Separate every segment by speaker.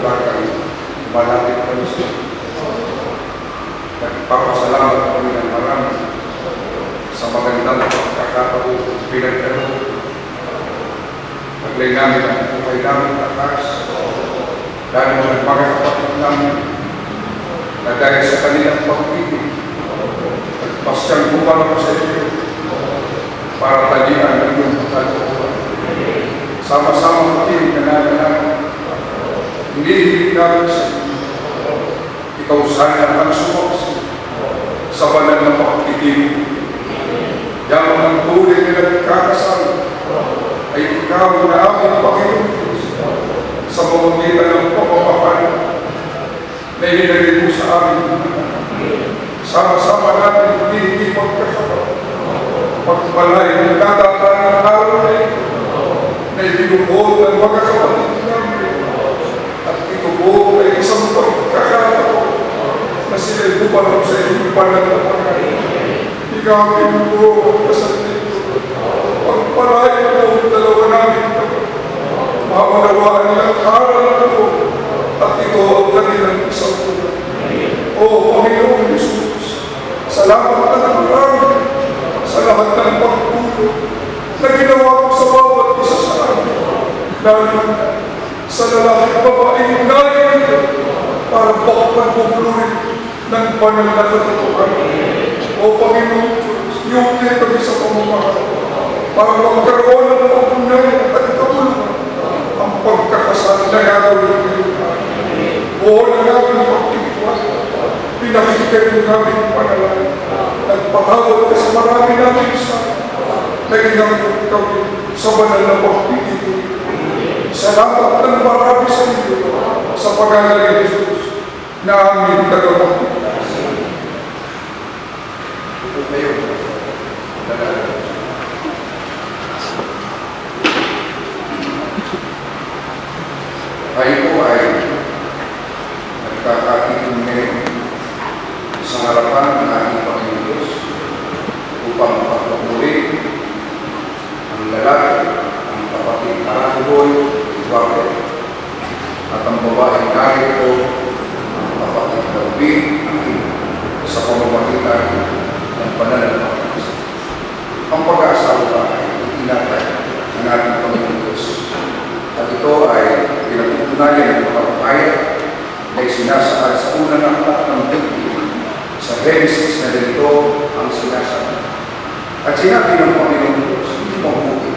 Speaker 1: bakal malapit kami sa iyo. Nagpapasalamat kami ng marami sa magandang pagkakataon pinagkaroon. Naglay namin ang buhay namin takas dahil ng mga kapatid namin na dahil sa kanilang pag-ibig nagpasyang bumalo sa iyo para talian ng iyong kalooban. Sama-sama kami nananalangin. Hinihiling namin sa iyo. Ikaw sana ang sumaksi sa banal na pagtitipid. Yang ang tunay na nagkakasama ay ikaw na aming Panginoon Diyos sa pamamagitan ng pagpapahal na ilinagay mo sa amin. Sama-sama natin hindi magkasama. Pagpalay ng dadataan ng araw na ito na ibinubuo ng mga kapatid namin. At ito po ay isang pagkakataon na sila'y bumalo sa iyong pananampalataya. Ikaw ang binubuo at kasal nito. Pagpalay mo dalawa namin ito. Mamalawaan nilang aral na ito. At ito ang kanilang isang tulad. O Panginoon Jesus, salamat na marami sa lahat ng pagtulong na ginawa mo sa bawat isa sa amin. Lalo sa lalaki at babaeng naging para pagpagpupulurin ng banal na katotohanan. O Panginoon Diyos, yung kami sa pamamahal para magkaroon ng pagpunayan at katulungan ang pagkakasal na gagawin ngayon. Buo na namin pagtitiwala. Pinakikay mo namin panalangin. Nagpatawad ka sa marami namin isa. Naginamit kami sa banal na pagtitiwala. Salamat ng marami sa iyo sa pag-aaral ni Jesus na aming tagapagligtas. Ito kayo. Tayo ay nagkakatipon ngayon sa harapan ng ating Panginoon Diyos upang pagpapuri ang lalaki, ang kapatid Aragoy, Ibabe, at ang babaeng narito, ang kapatid Darwin, sa pamamagitan ng pananampalataya. Ang pag-aasawa ay itinatay ng ating Panginoon Diyos. At ito ay pinag-uunayan ng kapatid na sinasaad sa unang aklat ng Biblia. Sa Genesis na dito ang sinasaad. At sinabi ng Panginoon Diyos, hindi mabuti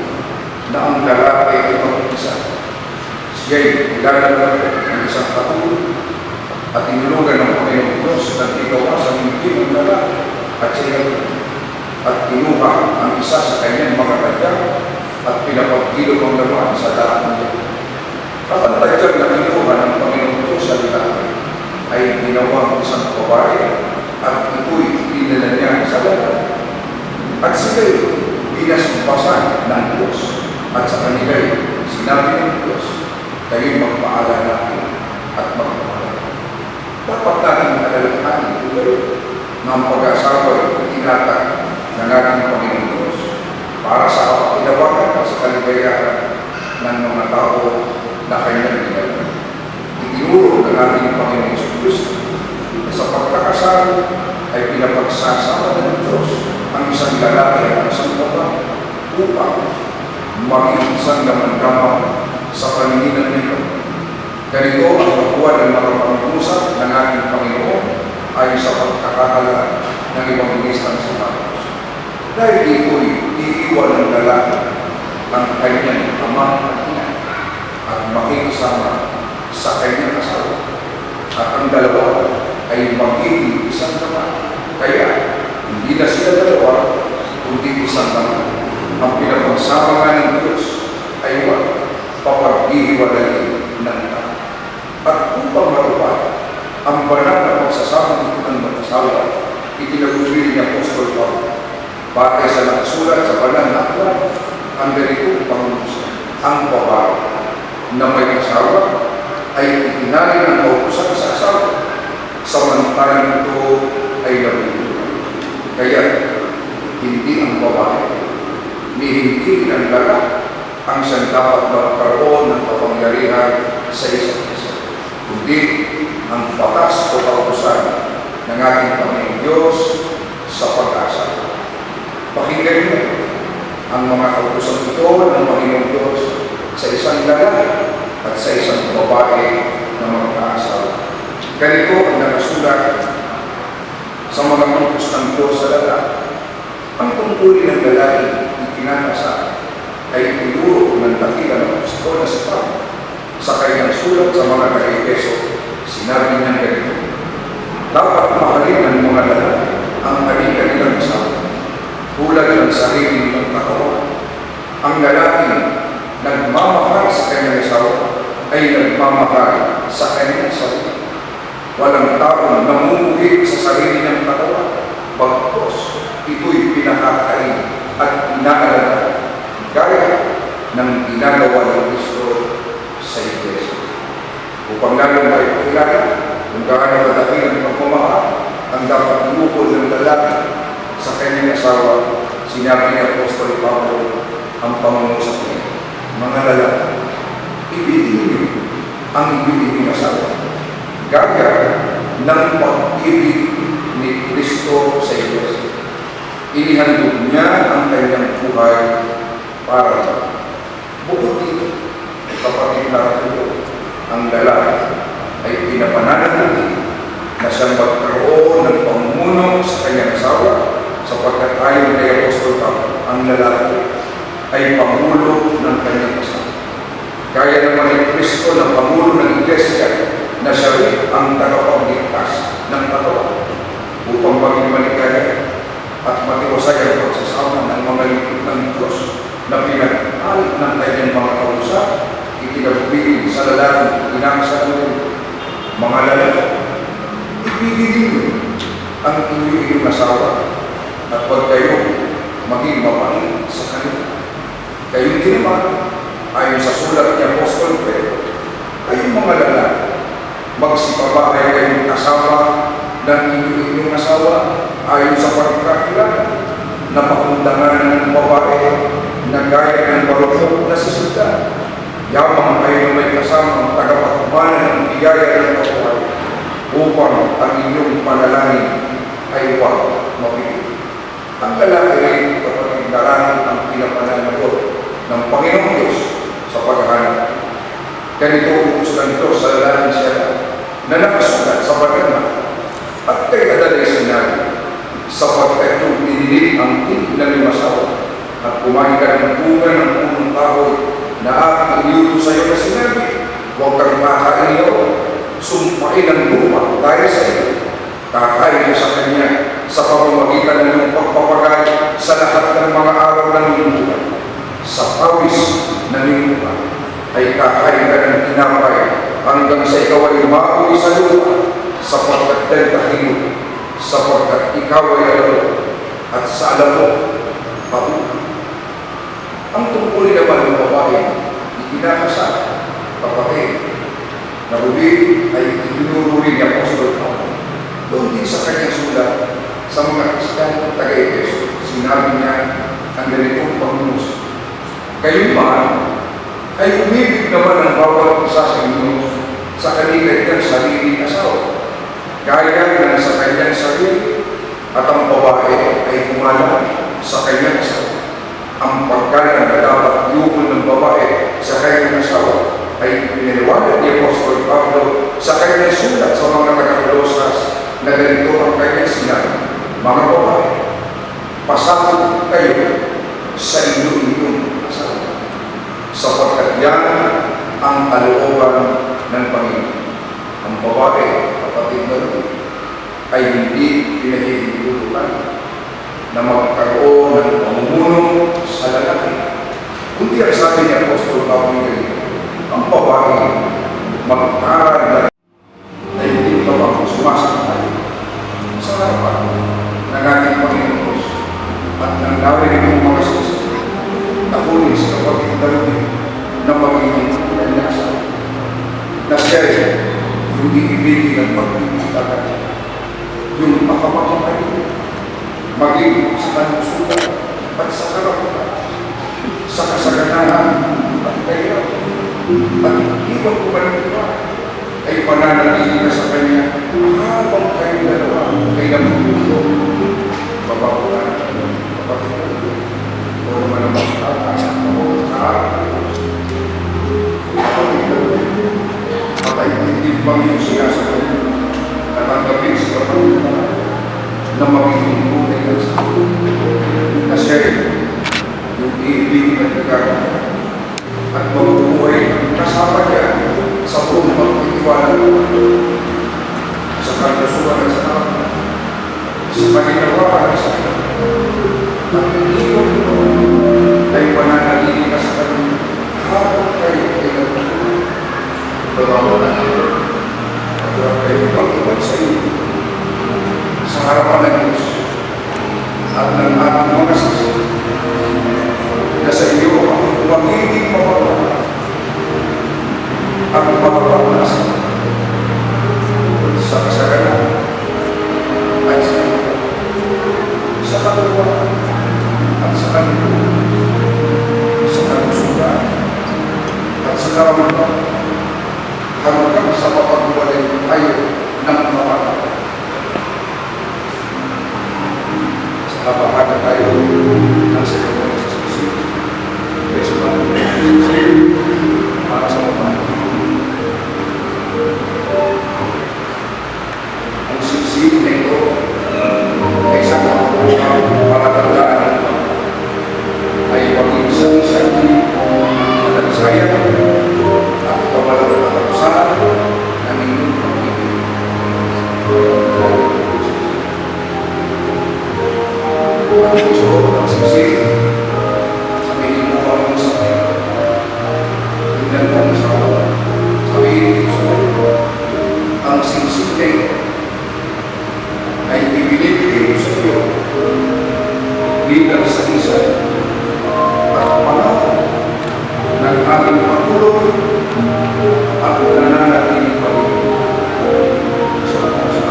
Speaker 1: na ang lalaki ay mag-isa. Siya'y ilalagay ng isang katulad at inulugan ng Panginoon Diyos na ikaw sa hindi ng lalaki at siya'y at kinuha ang isa sa kanyang mga tadyag at pinapagkilog ang laman sa lahat ng ito. At ang tadyag na kinuha ng Panginoon Diyos sa lalaki ay ginawang isang babae at ito'y dinala niya sa lalaki. At sila'y binasumpasan ng Diyos at sa kanila'y sinabi ng Diyos, kayo'y magpaalala at magpaalala. Dapat natin alalahanin ito na ang pag-asawa ay itinatag ng ating Panginoon Diyos para sa kapakinawagan at sa kaligayahan ng mga tao na kanyang ginagawa. Itinuro ng ating Panginoon Diyos na sa pagkakasal ay pinapagsasama ng Diyos ang isang lalaki at isang babae upang maging isang damang-damang sa paninginan nito. Ganito ang pagkuha ng mga pag-usap ng ating Panginoon ay sa pagkakahalaga ng ibang ministang sa mga. Dahil ito'y iiwan ng lalaki ang kanyang ama at ina at makikisama sa kanyang asawa. At ang dalawa ay magiging isang naman. Kaya, hindi na sila dalawa, kundi isang naman. Ang pinapagsama nga ng Diyos ay papag-ihiwalayin ng tao. At upang matupad ang banal na pagsasama nito ng mag-asawa, itinaguri ni Apostol Paulo. Batay sa nakasulat sa banal na aklat, ang ganitong pangunasan, ang babae na may asawa ay itinali ng kautusan sa asawa, samantalang ito ay nabulugan. Kaya, hindi ang babae, ni hindi ang lalaki ang siyang dapat magkaroon ng kapangyarihan sa isa't isa. kundi ang batas o kautusan ng ating Panginoong Diyos sa pag-asa. Pakinggan niyo ang mga kautusan ito ng Panginoong Diyos sa isang lalaki at sa isang babae na magkaasawa. Ganito ang nakasulat sa mga utos ng Diyos sa lalaki. Ang tungkulin ng lalaki ikinakasal ay tinuro ng dakila ng apostol na si Pablo sa kanyang sulat sa mga taga-Efeso. Sinabi niya ganito: dapat mahalin ng mga lalaki ang kanilang asawa tulad ng sarili ng katawan. Ang lalaki nagmamahal sa kanyang asawa ay nagmamahal sa kanyang sarili. Walang taong namumuhi sa sarili ng katawan, bagkus ito'y pinakakain at inaalagaan, gaya ng ginagawa ng Kristo sa Iglesia. Upang lalo maipakilala kung gaano kadaki ang pagmamahal ang dapat inukol ng lalaki sa kanyang asawa, sinabi ni Apostol Pablo ang pangungusap niya: mga lalaki, ibigin niyo ang inyong asawa, gaya ng pag-ibig ni Kristo sa Iglesia. Inihandog niya ang kanyang buhay para sa bukod dito, kapatid na ito, ang lalaki ay pinapananatili na siyang magkaroon ng pamumuno sa kanyang asawa, sapagkat ayon kay Apostol Pablo, ang lalaki ay pangulo ng kanyang asawa. Kaya naman ni Kristo ng pangulo ng Iglesia na siya rin ang tagapagligtas ng katawan upang maging maligaya at matiwasay ang pagsasama ng mga lingkod ng Diyos na pinag-alit ng kanyang mga kausa, itinagpili sa lalaki inakasal nila. Mga lalaki, ibigin niyo ang inyong asawa at huwag kayo maging mapangit sa kanila. Kayong din naman, ayon sa sulat ni Apostol Pedro, kayong mga lalaki, magsipabahay kayong kasama ng inyong asawa ayon sa pagkakilala na pakundangan ng babae na gaya ng marunong na sisultan. Yamang kayo may kasamang tagapagmana ng biyaya ng kabuhay upang ang inyong panalangin ay huwag mapigil. Ang lalaki rin, kapatid, darangin ang pinapananagot ng Panginoong Diyos sa paghahanap. Ganito utos ng Diyos sa lalaki siya na nakasulat sa paghahanap. At kay adalay sinabi, sapagkat yung dinilig ang tinig ng limasawa at kumain ka ng bunga ng punong kahoy na aking iniutos sa iyo na sinabi, huwag kang kakain niyo, sumpain ang lupa dahil sa iyo. Kakain mo sa kanya sa pamamagitan ng iyong pagpapagay sa lahat ng mga araw ng iyong buhay. Sa pawis ng iyong buhay ay kakain ka ng tinapay hanggang sa ikaw ay mauwi sa lupa, sapagkat dahil sapagkat ikaw ay alam at sa alam mo, patuloy. Ang tungkulin naman ng babae, ikinakasal, kapatid, na huli ay itinuro rin ni Apostol Pablo. Doon din sa kanyang sulat sa mga Kristiyanong taga-Efeso, sinabi niya ang ganitong pangungusap: kayo man ay umibig naman ang bawat isa sa inyo sa kanilang sariling asawa, gaya ng sa kanyang sarili, at ang babae ay kumalang sa kanyang asawa. Ang paggalang na dapat iukol ng babae sa kanyang asawa ay pinaliwanag ni Apostol Pablo sa kanyang sulat sa mga taga-Kolosas na ganito ang kanyang sinabi: mga babae, pasakot kayo sa inyong asawa, sapagkat yan ang kalooban ng Panginoon. Ang babae, kapatid na rin, ay hindi pinahihintulutan na magkaroon ng pamumuno sa lalaki. Kundi ang sabi ni Apostol Pablo, ang babae mag-aral na hindi pa sumasakay sa harapan ng ating Panginoon Diyos at ng narin ng mga susunod na kunin sa kapatid na rin na magiging kanyasa na siya yung iibigin ng pagpipitakan, yung makamakapalit, maging sa kanyang sulat at sa karaputan, sa kasaganahan at kaya, at iwan ko ba ng iba, ay ipananatili ka sa Kanya habang kayo dalawa ay namumulo. Babakulan, babakulan. O naman ang magkakasak ako sa patay-titip bang yung siya sa Kanya natanggapin sa kapatid na magiging tunay ng sa kasi yung ibig na nagkakaroon at mabubuhay kasama niya sa buong pagtitiwala sa kalusugan at sa tao sa paninawagan sa at iyon ay pananalili ka sa kanya habang kayo ay nagbabawa na at huwag kayo pag-iwan sa iyo sa harapan ng Diyos at ng ating mga sisi na sa iyo ang magiging mapapala at mapapalasa sa kasaganan at sa katuluan at sa kalusugan sa kalusugan at sa karamdaman hanggang sa mapagwalay tayo ng mapapala sa kabahan tayo ng Señor Jesus. Para sa mga ang siksik na ito ay isang palatandaan ay pag-ibig sa madalasaya at pamalang katapusan ng inyong pag-ibig. Ang gusto ang siksik sabihin mo ang sakit. Tingnan mo ang sawa. Sabihin mo ang siksik ay ibinibigay sa iyo bilang sa isa at pangako ng ating pagulong at nananatiling pag-ibig sa bansa.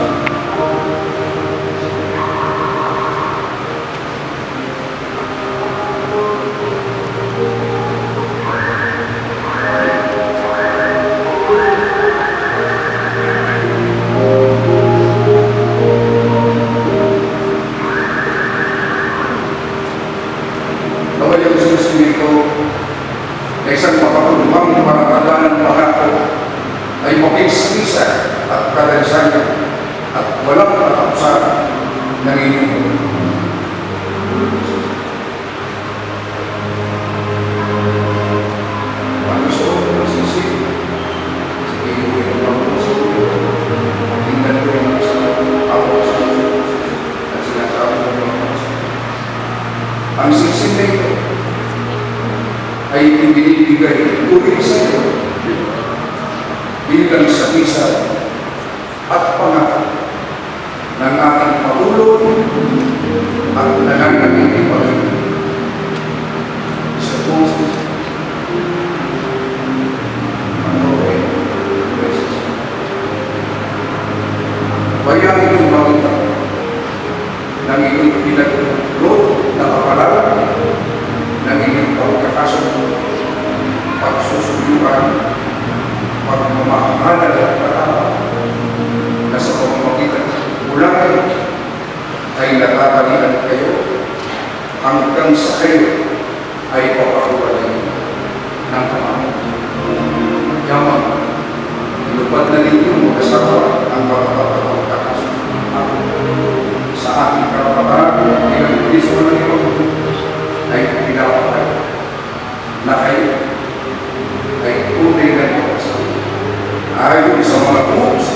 Speaker 1: Naway ang sinusunito na isang mapatulumang paratandaan ng pangako ay mabisa at kadalisan at walang katapusan ng inyong pag-iso ng sisi sa inyong pag-iso tingnan ko yung sa ako sa at sinasabi ko yung ang sisi na ito ay ibinibigay tuloy sa iyo bilang sa isa at pangako ng ating pagulong at nananatiling pag-ibig sa puso bayangin yung makita ng iyong pinaglot na kapalaran ng inyong pagkakasunod, pagsusuyuan, pagmamahalan at pagkakawa na sa pamamagitan mula kayo ay natatalian kayo hanggang sa kayo ay papakulalay ng kamay. Yaman, inupad na ninyo mag-asawa ang pagkakasunod sa ating karapatan bilang Kristo ng Diyos ay pinapakay na kayo ay tunay na pagkasabi ayon sa mga buhos